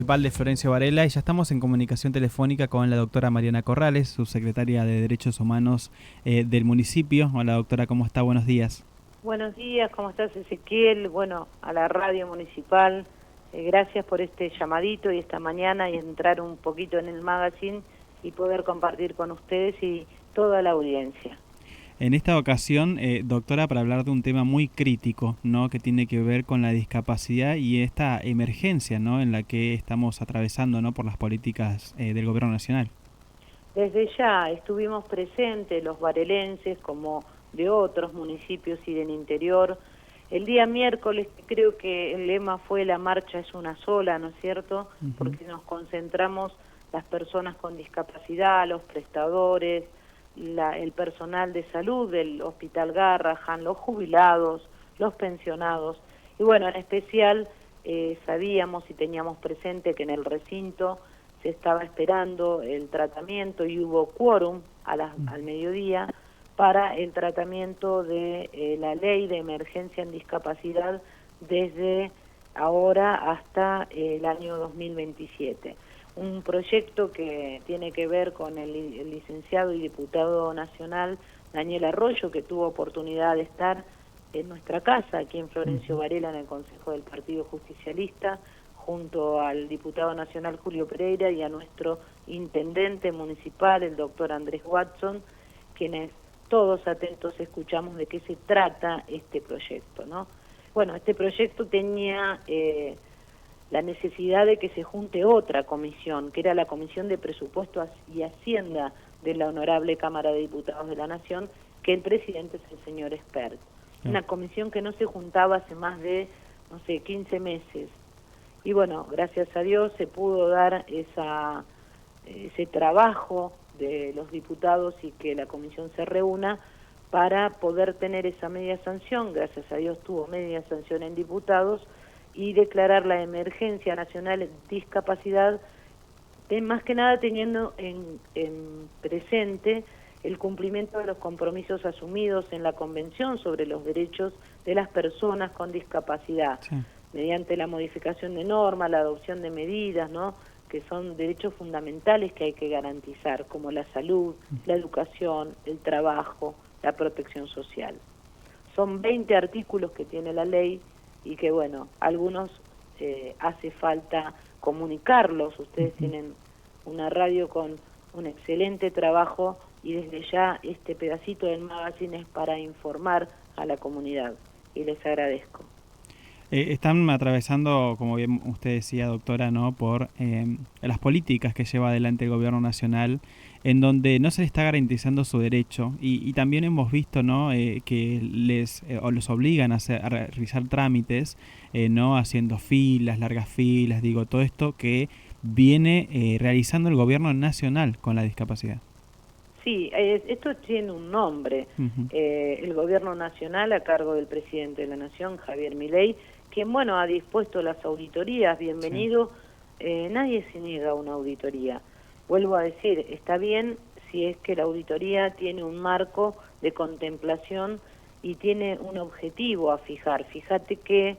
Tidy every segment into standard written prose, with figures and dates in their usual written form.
Municipal de Florencio Varela y ya estamos en comunicación telefónica con la doctora Mariana Corrales, subsecretaria de Derechos Humanos del municipio. Hola doctora, ¿cómo está? Buenos días. Buenos días, ¿cómo estás, Ezequiel? Bueno, a la radio municipal, gracias por este llamadito y esta mañana y entrar un poquito en el magazine y poder compartir con ustedes y toda la audiencia. En esta ocasión, doctora, para hablar de un tema muy crítico, ¿no? Que tiene que ver con la discapacidad y esta emergencia, ¿no? En la que estamos atravesando, ¿no? Por las políticas del gobierno nacional. Desde ya estuvimos presentes los varelenses como de otros municipios y del interior. El día miércoles creo que el lema fue "La marcha es una sola", ¿no es cierto? Porque nos concentramos las personas con discapacidad, los prestadores, el personal de salud del Hospital Garrahan, los jubilados, los pensionados. Y bueno, en especial sabíamos y teníamos presente que en el recinto se estaba esperando el tratamiento y hubo quórum al mediodía para el tratamiento de la ley de emergencia en discapacidad desde ahora hasta el año 2027. Un proyecto que tiene que ver con el licenciado y diputado nacional Daniel Arroyo, que tuvo oportunidad de estar en nuestra casa, aquí en Florencio Varela, en el Consejo del Partido Justicialista, junto al diputado nacional Julio Pereira y a nuestro intendente municipal, el doctor Andrés Watson, quienes todos atentos escuchamos de qué se trata este proyecto, ¿no? Bueno, este proyecto tenía la necesidad de que se junte otra comisión, que era la Comisión de Presupuesto y Hacienda de la Honorable Cámara de Diputados de la Nación, que el presidente es el señor Espert. Una comisión que no se juntaba hace más de, no sé, 15 meses. Y bueno, gracias a Dios se pudo dar ese trabajo de los diputados y que la comisión se reúna para poder tener esa media sanción. Gracias a Dios tuvo media sanción en diputados y declarar la emergencia nacional en discapacidad, más que nada teniendo en presente el cumplimiento de los compromisos asumidos en la Convención sobre los Derechos de las Personas con Discapacidad, mediante la modificación de normas, la adopción de medidas, ¿no?, que son derechos fundamentales que hay que garantizar, como la salud, la educación, el trabajo, la protección social. Son 20 artículos que tiene la ley y que, bueno, algunos hace falta comunicarlos. Ustedes tienen una radio con un excelente trabajo y desde ya este pedacito del magazine es para informar a la comunidad y les agradezco. Están atravesando, como bien usted decía, doctora, ¿no? Por las políticas que lleva adelante el gobierno nacional, en donde no se les está garantizando su derecho y también hemos visto, ¿no? Que los obligan a realizar trámites, no haciendo filas, largas filas, digo, todo esto que viene realizando el gobierno nacional con la discapacidad. Sí, esto tiene un nombre. El gobierno nacional, a cargo del presidente de la Nación, Javier Milei, quien, bueno, ha dispuesto las auditorías. Bienvenido. Nadie se niega a una auditoría. Vuelvo a decir, está bien si es que la auditoría tiene un marco de contemplación y tiene un objetivo a fijar. Fíjate que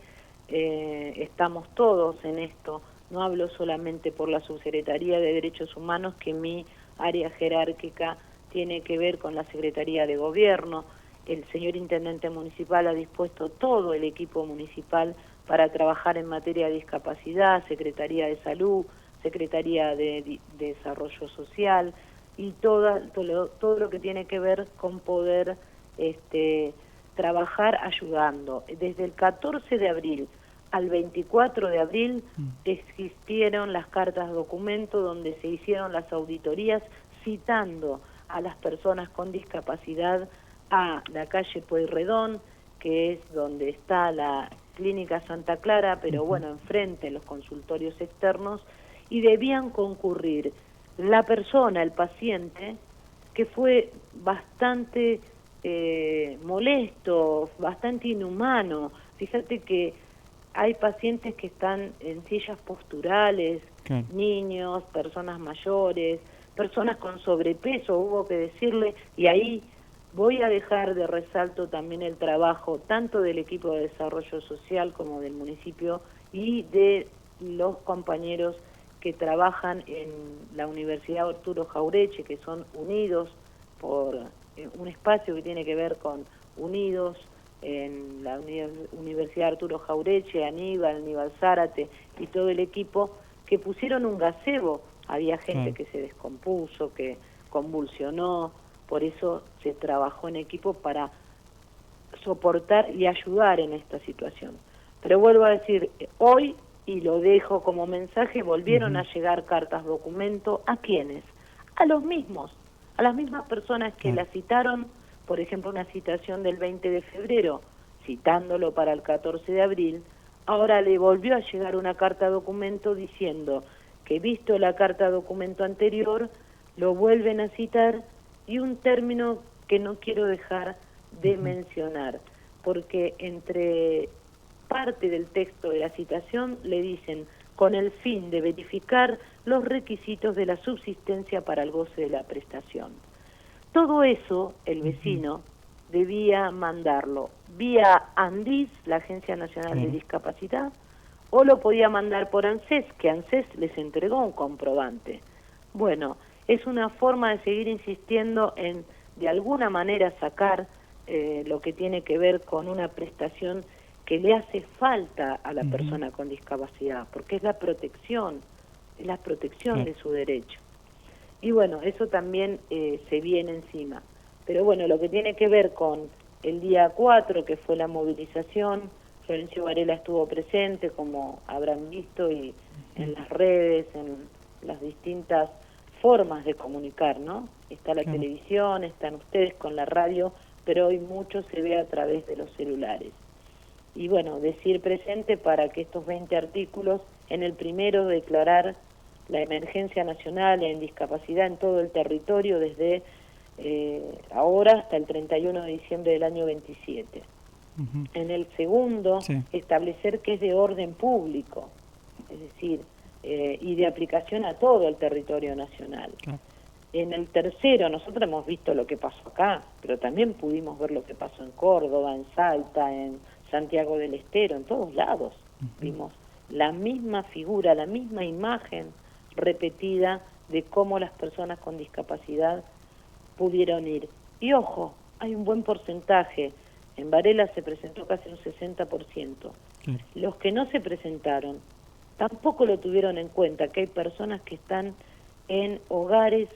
estamos todos en esto. No hablo solamente por la Subsecretaría de Derechos Humanos, que mi área jerárquica tiene que ver con la Secretaría de Gobierno. El señor Intendente Municipal ha dispuesto todo el equipo municipal para trabajar en materia de discapacidad, Secretaría de Salud, Secretaría de Desarrollo Social y todo lo que tiene que ver con poder trabajar ayudando. Desde el 14 de abril al 24 de abril existieron las cartas documento donde se hicieron las auditorías citando a las personas con discapacidad a la calle Pueyrredón, que es donde está la Clínica Santa Clara, pero bueno, enfrente los consultorios externos, y debían concurrir la persona, el paciente, que fue bastante molesto, bastante inhumano. Fíjate que hay pacientes que están en sillas posturales, niños, personas mayores, personas con sobrepeso, hubo que decirle, y ahí voy a dejar de resalto también el trabajo tanto del equipo de desarrollo social como del municipio y de los compañeros que trabajan en la Universidad Arturo Jaureche, que son unidos por un espacio que tiene que ver con unidos en la Universidad Arturo Jaureche, Aníbal Zárate y todo el equipo, que pusieron un gazebo. Había gente que se descompuso, que convulsionó, por eso se trabajó en equipo para soportar y ayudar en esta situación. Pero vuelvo a decir, hoy, y lo dejo como mensaje, volvieron a llegar cartas documento. ¿A quiénes? A los mismos, a las mismas personas que la citaron, por ejemplo, una citación del 20 de febrero, citándolo para el 14 de abril, ahora le volvió a llegar una carta documento diciendo que, visto la carta documento anterior, lo vuelven a citar, y un término que no quiero dejar de mencionar, porque entre parte del texto de la citación le dicen: con el fin de verificar los requisitos de la subsistencia para el goce de la prestación. Todo eso el vecino debía mandarlo vía ANDIS, la Agencia Nacional de Discapacidad, o lo podía mandar por ANSES, que ANSES les entregó un comprobante. Bueno, es una forma de seguir insistiendo en, de alguna manera, sacar lo que tiene que ver con una prestación que le hace falta a la persona con discapacidad, porque es la protección de su derecho. Y bueno, eso también se viene encima. Pero bueno, lo que tiene que ver con el día 4, que fue la movilización, Florencio Varela estuvo presente, como habrán visto, y en las redes, en las distintas formas de comunicar, ¿no? Está la televisión, están ustedes con la radio, pero hoy mucho se ve a través de los celulares. Y bueno, decir presente para que estos 20 artículos, en el primero declarar la emergencia nacional en discapacidad en todo el territorio desde ahora hasta el 31 de diciembre del año 27. En el segundo, establecer que es de orden público, es decir, y de aplicación a todo el territorio nacional. En el tercero, nosotros hemos visto lo que pasó acá, pero también pudimos ver lo que pasó en Córdoba, en Salta, en Santiago del Estero, en todos lados. Vimos la misma figura, la misma imagen repetida de cómo las personas con discapacidad pudieron ir. Y ojo, hay un buen porcentaje. En Varela se presentó casi un 60%. Los que no se presentaron tampoco lo tuvieron en cuenta, que hay personas que están en hogares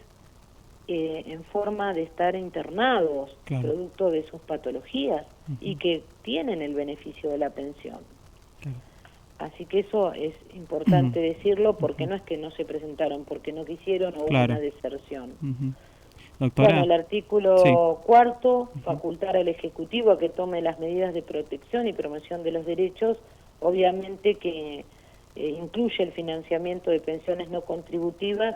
en forma de estar internados, producto de sus patologías, y que tienen el beneficio de la pensión. Así que eso es importante decirlo, porque no es que no se presentaron porque no quisieron o hubo una deserción. Doctora. Bueno, el artículo cuarto, facultar al Ejecutivo a que tome las medidas de protección y promoción de los derechos, obviamente que incluye el financiamiento de pensiones no contributivas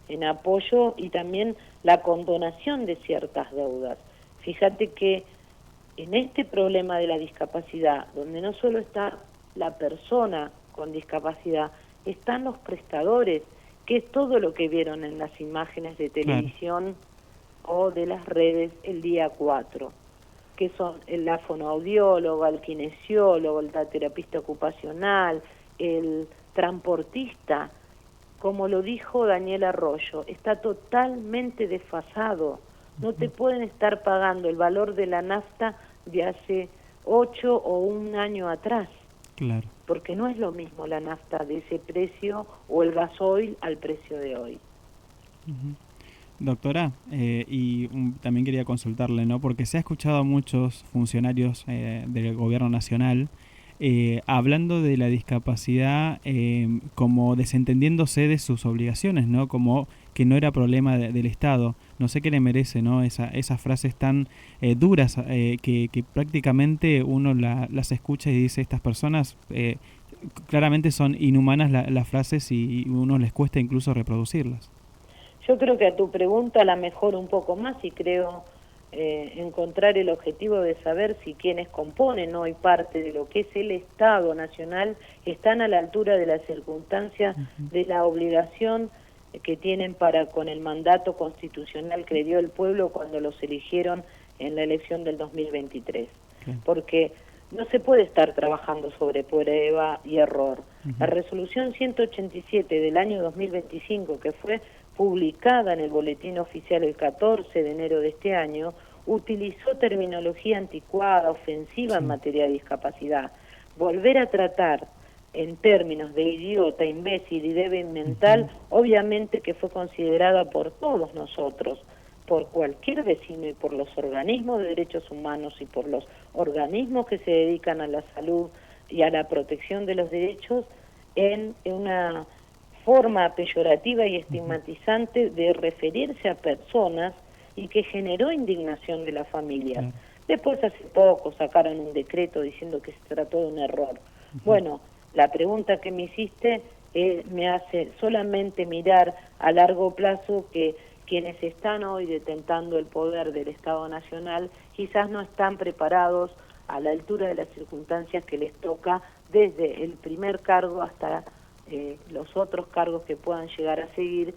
en apoyo, y también la condonación de ciertas deudas. Fíjate que en este problema de la discapacidad, donde no solo está la persona con discapacidad, están los prestadores, que es todo lo que vieron en las imágenes de televisión o de las redes el día 4, que son la fonoaudióloga, el kinesiólogo, el terapista ocupacional, el transportista. Como lo dijo Daniel Arroyo, está totalmente desfasado. No te pueden estar pagando el valor de la nafta de hace 8 o un año atrás. Porque no es lo mismo la nafta de ese precio o el gasoil al precio de hoy. Doctora, también quería consultarle, ¿no? Porque se ha escuchado a muchos funcionarios del gobierno nacional hablando de la discapacidad como desentendiéndose de sus obligaciones, ¿no? Como que no era problema del Estado. No sé qué le merece, ¿no? Esas frases tan duras que prácticamente uno las escucha y dice, estas personas claramente son inhumanas las frases, y uno les cuesta incluso reproducirlas. Yo creo que a tu pregunta la mejoro un poco más, y creo encontrar el objetivo de saber si quienes componen hoy parte de lo que es el Estado Nacional están a la altura de las circunstancias de la obligación que tienen para con el mandato constitucional que le dio el pueblo cuando los eligieron en la elección del 2023. Porque no se puede estar trabajando sobre prueba y error. La Ujú. resolución 187 del año 2025, que fue publicada en el Boletín Oficial el 14 de enero de este año, utilizó terminología anticuada, ofensiva en Sí. materia de discapacidad. Volver a tratar en términos de idiota, imbécil y débil mental, Ujú. obviamente que fue considerada por todos nosotros, por cualquier vecino y por los organismos de derechos humanos y por los organismos que se dedican a la salud y a la protección de los derechos, en una forma peyorativa y Ujú. estigmatizante de referirse a personas y que generó indignación de las familias. Claro. Después hace poco sacaron un decreto diciendo que se trató de un error. Ujú. Bueno, la pregunta que me hiciste me hace solamente mirar a largo plazo que quienes están hoy detentando el poder del Estado Nacional quizás no están preparados a la altura de las circunstancias que les toca desde el primer cargo hasta los otros cargos que puedan llegar a seguir,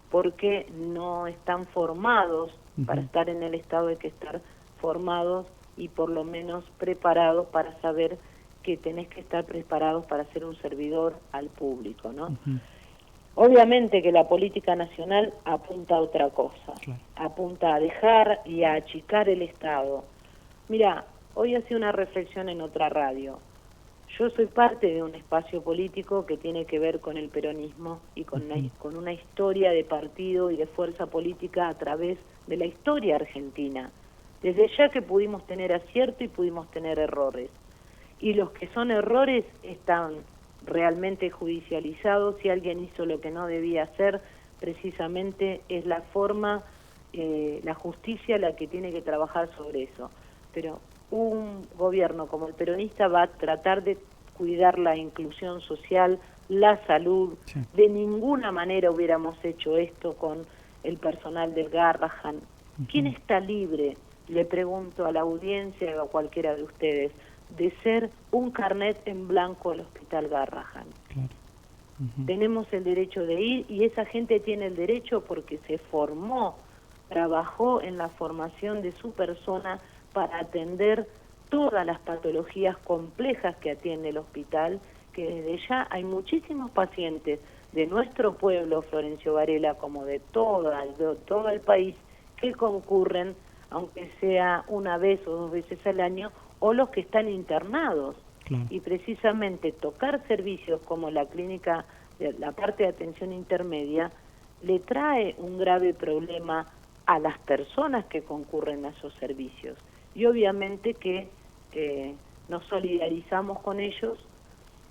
porque no están formados. Para Ujú. estar en el Estado hay que estar formados y por lo menos preparados para saber que tenés que estar preparados para ser un servidor al público, ¿no? Ujú. Obviamente que la política nacional apunta a otra cosa, Claro. apunta a dejar y a achicar el Estado. Mira, hoy hacía una reflexión en otra radio. Yo soy parte de un espacio político que tiene que ver con el peronismo y Ujú. con una historia de partido y de fuerza política a través de la historia argentina. Desde ya que pudimos tener acierto y pudimos tener errores. Y los que son errores están realmente judicializados. Si alguien hizo lo que no debía hacer, precisamente es la forma, la justicia la que tiene que trabajar sobre eso. Pero un gobierno como el peronista va a tratar de cuidar la inclusión social, la salud. Sí. De ninguna manera hubiéramos hecho esto con el personal del Garrahan. ¿Quién Ujú. está libre? Le pregunto a la audiencia o a cualquiera de ustedes, de ser un carnet en blanco al Hospital Garrahan. Claro. Ujú. Tenemos el derecho de ir y esa gente tiene el derecho porque se formó, trabajó en la formación de su persona para atender todas las patologías complejas que atiende el hospital, que desde ya hay muchísimos pacientes de nuestro pueblo, Florencio Varela, como de todo el país, que concurren, aunque sea una vez o dos veces al año, o los que están internados. Claro. Y precisamente tocar servicios como la clínica, la parte de atención intermedia, le trae un grave problema a las personas que concurren a esos servicios. Y obviamente que nos solidarizamos con ellos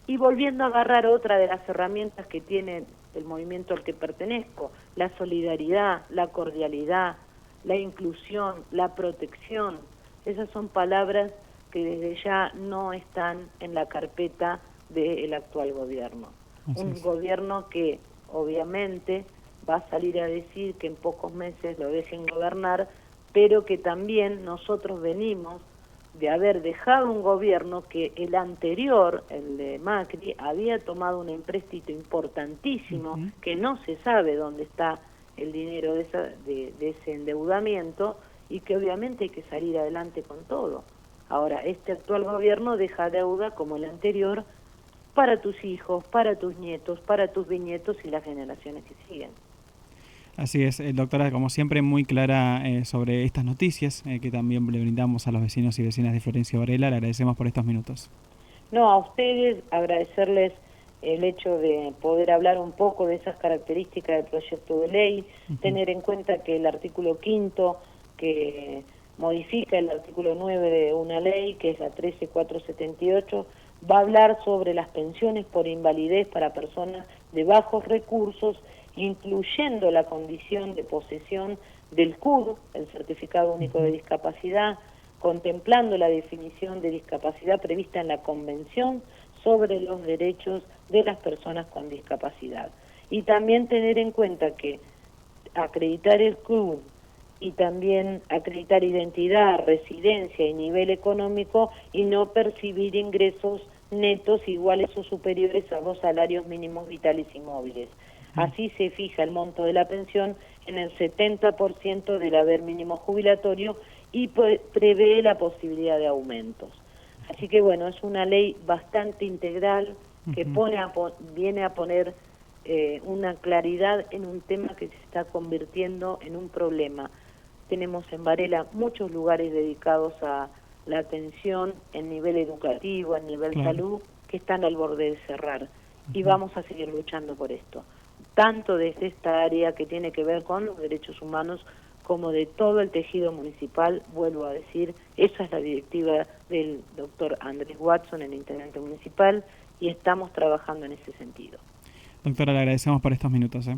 y volviendo a agarrar otra de las herramientas que tiene el movimiento al que pertenezco, la solidaridad, la cordialidad, la inclusión, la protección. Esas son palabras que desde ya no están en la carpeta del actual gobierno. Así Un es. gobierno que obviamente va a salir a decir que en pocos meses lo dejen gobernar, pero que también nosotros venimos de haber dejado un gobierno que el anterior, el de Macri, había tomado un empréstito importantísimo, Ujú. que no se sabe dónde está el dinero de ese endeudamiento, y que obviamente hay que salir adelante con todo. Ahora, este actual gobierno deja deuda como el anterior para tus hijos, para tus nietos, para tus bisnietos y las generaciones que siguen. Así es, doctora, como siempre, muy clara sobre estas noticias que también le brindamos a los vecinos y vecinas de Florencio Varela. Le agradecemos por estos minutos. No, a ustedes agradecerles el hecho de poder hablar un poco de esas características del proyecto de ley, Ujú. tener en cuenta que el artículo 5 que modifica el artículo 9 de una ley, que es la 13478, va a hablar sobre las pensiones por invalidez para personas de bajos recursos, incluyendo la condición de posesión del CUD, el Certificado Único de Ujú. Discapacidad, contemplando la definición de discapacidad prevista en la Convención sobre los derechos de las personas con discapacidad. Y también tener en cuenta que acreditar el club y también acreditar identidad, residencia y nivel económico y no percibir ingresos netos iguales o superiores a 2 salarios mínimos vitales y móviles. Ujú. Así se fija el monto de la pensión en el 70% del haber mínimo jubilatorio y prevé la posibilidad de aumentos. Así que bueno, es una ley bastante integral que Ujú. viene a poner una claridad en un tema que se está convirtiendo en un problema. Tenemos en Varela muchos lugares dedicados a la atención en nivel educativo, en nivel Claro. salud, que están al borde de cerrar. Y Ujú. vamos a seguir luchando por esto, tanto desde esta área que tiene que ver con los derechos humanos, como de todo el tejido municipal. Vuelvo a decir, esa es la directiva del doctor Andrés Watson, el intendente municipal, y estamos trabajando en ese sentido. Doctora, le agradecemos por estos minutos.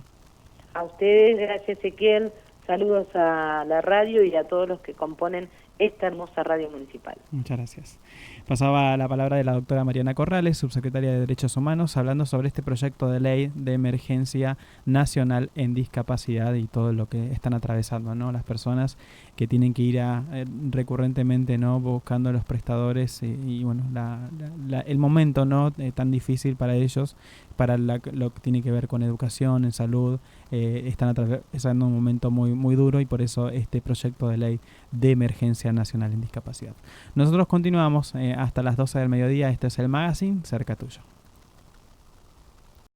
A ustedes, gracias Ezequiel, saludos a la radio y a todos los que componen esta hermosa radio municipal. Muchas gracias. Pasaba la palabra de la doctora Mariana Corrales, subsecretaria de Derechos Humanos, hablando sobre este proyecto de ley de emergencia nacional en discapacidad y todo lo que están atravesando, ¿no? Las personas que tienen que ir recurrentemente, ¿no? Buscando a los prestadores y bueno, el momento, ¿no? Tan difícil para ellos, para lo que tiene que ver con educación, en salud, están atravesando un momento muy, muy duro y por eso este proyecto de ley de emergencia nacional en discapacidad. Nosotros continuamos hasta las 12 del mediodía. Este es el Magazine, cerca tuyo.